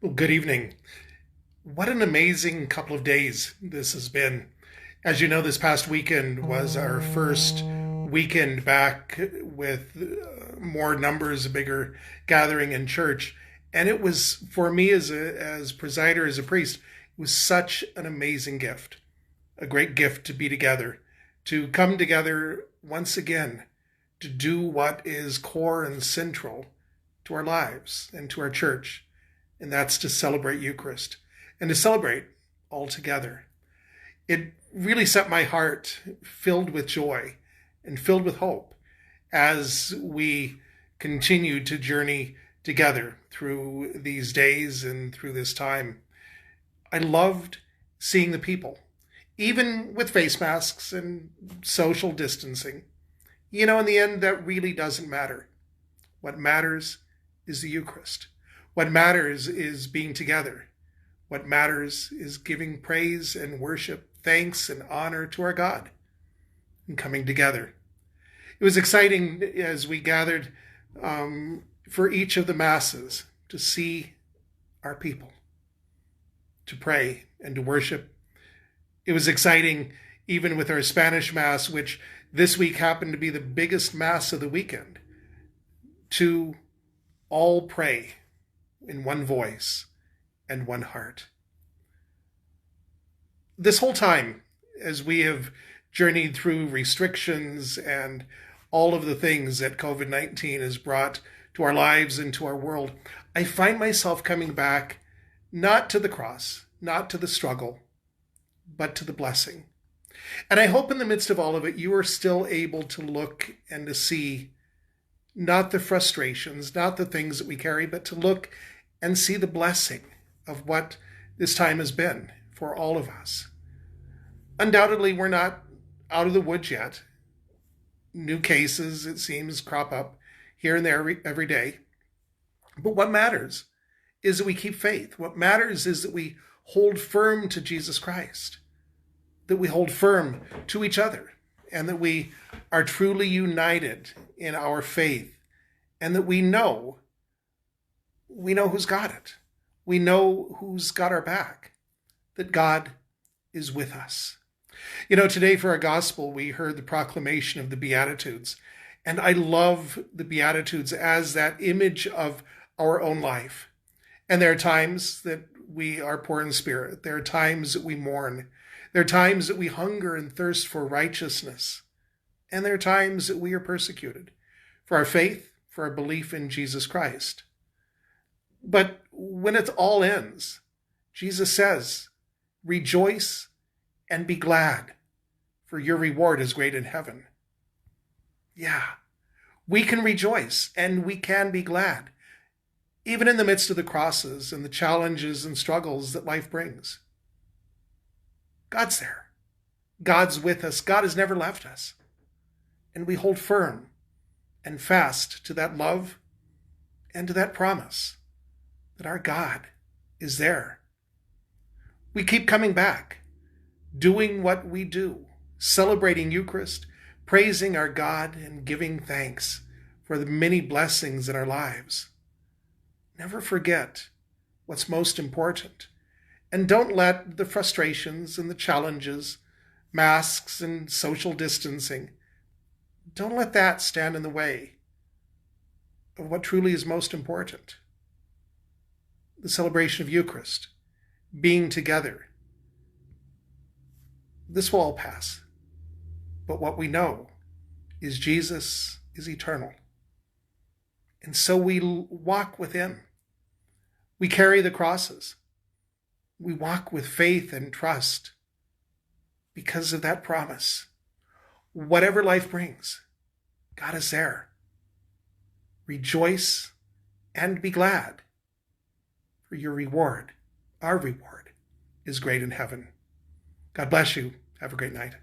Well, good evening. What an amazing couple of days this has been. As you know, this past weekend was our first weekend back with more numbers, a bigger gathering in church. And it was, for me as presider, as a priest, it was such an amazing gift, a great gift to be together, to come together once again, to do what is core and central to our lives and to our church, and that's to celebrate Eucharist and to celebrate all together. It really set my heart filled with joy and filled with hope as we continue to journey together through these days and through this time. I loved seeing the people, even with face masks and social distancing. In the end, that really doesn't matter. What matters is the Eucharist. What matters is being together. What matters is giving praise and worship, thanks and honor to our God and coming together. It was exciting as we gathered for each of the Masses to see our people, to pray and to worship. It was exciting even with our Spanish Mass, which this week happened to be the biggest Mass of the weekend, to all pray in one voice and one heart. This whole time, as we have journeyed through restrictions and all of the things that COVID-19 has brought to our lives and to our world, I find myself coming back not to the cross, not to the struggle, but to the blessing. And I hope in the midst of all of it, you are still able to look and to see not the frustrations, not the things that we carry, but to look and see the blessing of what this time has been for all of us. Undoubtedly, we're not out of the woods yet. New cases, it seems, crop up here and there every day. But what matters is that we keep faith. What matters is that we hold firm to Jesus Christ, that we hold firm to each other, and that we are truly united in our faith, and that we know who's got it. We know who's got our back, that God is with us. Today for our gospel, we heard the proclamation of the Beatitudes, and I love the Beatitudes as that image of our own life. And there are times that we are poor in spirit. There are times that we mourn. There are times that we hunger and thirst for righteousness. And there are times that we are persecuted for our faith, for our belief in Jesus Christ. But when it all ends, Jesus says, rejoice and be glad, for your reward is great in heaven. Yeah, we can rejoice and we can be glad, even in the midst of the crosses and the challenges and struggles that life brings. God's there. God's with us. God has never left us. And we hold firm and fast to that love and to that promise that our God is there. We keep coming back, doing what we do, celebrating Eucharist, praising our God, and giving thanks for the many blessings in our lives. Never forget what's most important. And don't let the frustrations and the challenges, masks and social distancing, don't let that stand in the way of what truly is most important. The celebration of Eucharist, being together. This will all pass. But what we know is Jesus is eternal. And so we walk with him. We carry the crosses. We walk with faith and trust because of that promise. Whatever life brings, God is there. Rejoice and be glad, for your reward, our reward, is great in heaven. God bless you. Have a great night.